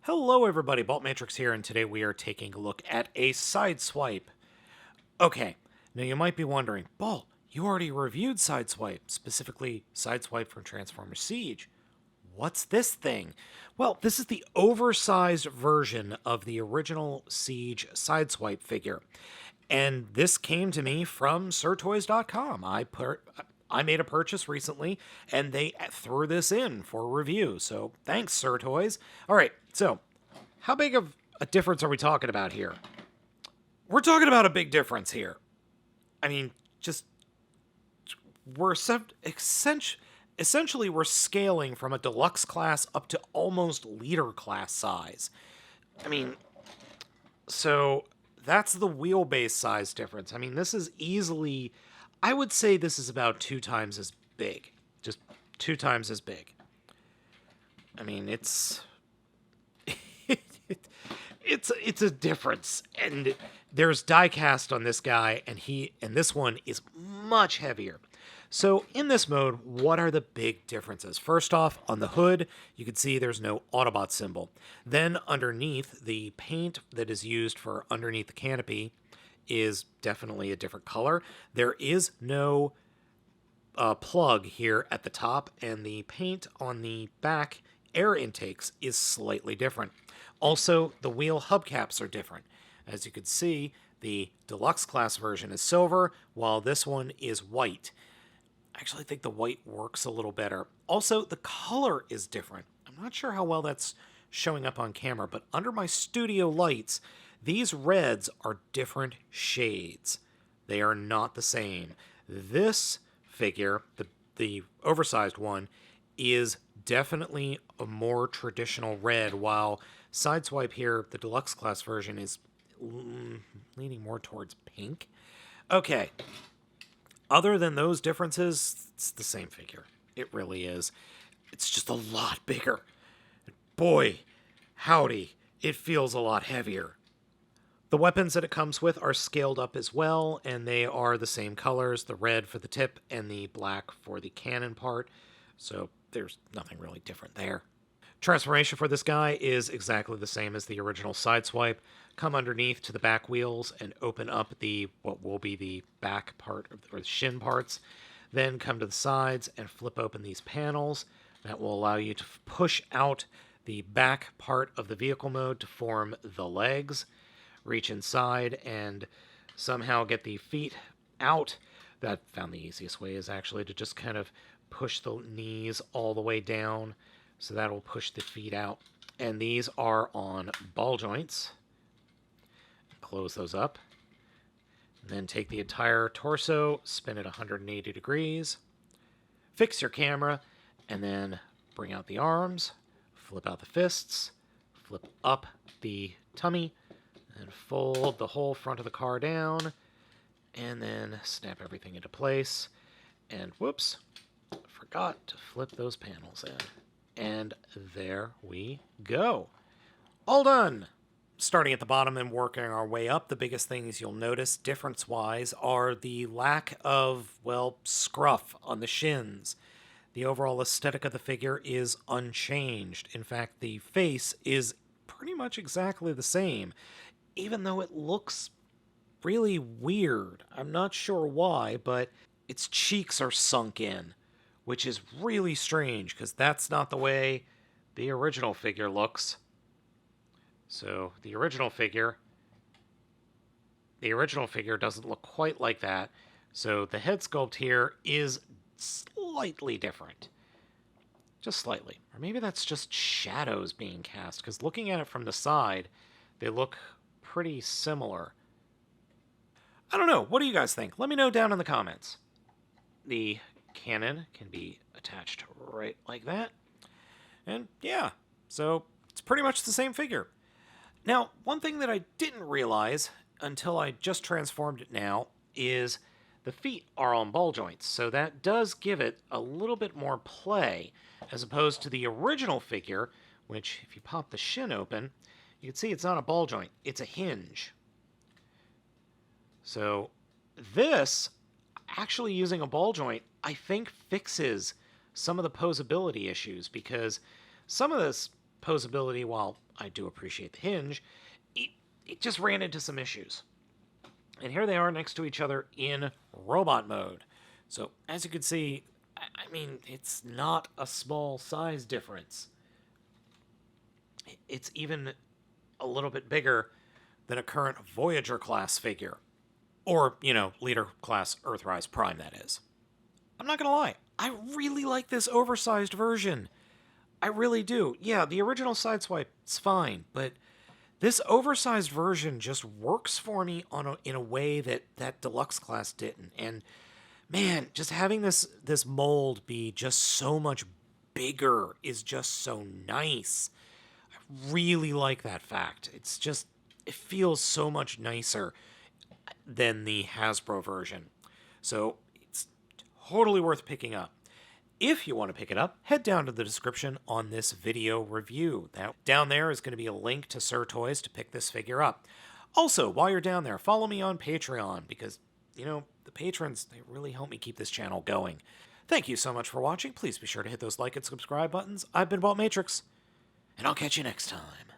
Hello everybody, Baltmatrix here, and today we are taking a look at a SIDESWIPE. Okay, now you might be wondering, Balt, you already reviewed SIDESWIPE, specifically SIDESWIPE from Transformers Siege. What's this thing? Well, this is the oversized version of the original Siege SIDESWIPE figure. And this came to me from SirToys.com. I made a purchase recently, and they threw this in for review. So thanks, SirToys. All right, so how big of a difference are we talking about here? We're talking about a big difference here. I mean, just we're essentially we're scaling from a deluxe class up to almost leader class size. I mean, so that's the wheelbase size difference. I mean, this is easily, I would say this is about 2 times as big. Just 2 times as big. I mean, it's it's a difference. And there's die cast on this guy, and this one is much heavier. So in this mode, what are the big differences? First off, on the hood, you can see there's no Autobot symbol. Then underneath, the paint that is used for underneath the canopy is definitely a different color. There is no plug here at the top, and the paint on the back air intakes is slightly different. Also, the wheel hubcaps are different. As you can see, the deluxe class version is silver, while this one is white. I actually think the white works a little better. Also, the color is different. I'm not sure how well that's showing up on camera, but under my studio lights, these reds are different shades. They are not the same. This figure, the oversized one, is definitely a more traditional red, while SIDESWIPE here, the deluxe class version, is leaning more towards pink. Okay. Other than those differences, it's the same figure. It really is. It's just a lot bigger. Boy, howdy, it feels a lot heavier. The weapons that it comes with are scaled up as well, and they are the same colors, the red for the tip and the black for the cannon part, so there's nothing really different there. Transformation for this guy is exactly the same as the original SIDESWIPE. Come underneath to the back wheels and open up what will be the back part, or the shin parts. Then come to the sides and flip open these panels. That will allow you to push out the back part of the vehicle mode to form the legs. Reach inside and somehow get the feet out. That found the easiest way is actually to just kind of push the knees all the way down. So that'll push the feet out. And these are on ball joints. Close those up. And then take the entire torso, spin it 180 degrees. Fix your camera, and then bring out the arms, flip out the fists, flip up the tummy, and fold the whole front of the car down, and then snap everything into place. And whoops, forgot to flip those panels in. And there we go. All done! Starting at the bottom and working our way up, the biggest things you'll notice difference-wise are the lack of, well, scruff on the shins. The overall aesthetic of the figure is unchanged. In fact, the face is pretty much exactly the same, even though it looks really weird. I'm not sure why, but its cheeks are sunk in, which is really strange, because that's not the way the original figure looks. So the original figure doesn't look quite like that. So the head sculpt here is slightly different. Just slightly. Or maybe that's just shadows being cast, because looking at it from the side, they look pretty similar. I don't know. What do you guys think? Let me know down in the comments. The cannon can be attached right like that. And yeah, so it's pretty much the same figure. Now, one thing that I didn't realize until I just transformed it now is the feet are on ball joints, so that does give it a little bit more play, as opposed to the original figure, which, if you pop the shin open, you can see it's not a ball joint, it's a hinge. So this, actually using a ball joint, I think fixes some of the posability issues, because Some of this posability, while I do appreciate the hinge, it just ran into some issues. And here they are next to each other in robot mode. So as you can see, I mean, it's not a small size difference. It's even a little bit bigger than a current Voyager class figure. Or, Leader class Earthrise Prime, that is. I'm not gonna lie, I really like this oversized version. I really do. Yeah, the original SIDESWIPE's fine, but this oversized version just works for me in a way that deluxe class didn't. And man, just having this mold be just so much bigger is just so nice. I really like that fact. It feels so much nicer than the Hasbro version. So it's totally worth picking up. If you want to pick it up, head down to the description on this video review. Now, down there is going to be a link to Sir Toys to pick this figure up. Also, while you're down there, follow me on Patreon because, the patrons, they really help me keep this channel going. Thank you so much for watching. Please be sure to hit those like and subscribe buttons. I've been Baltmatrix, and I'll catch you next time.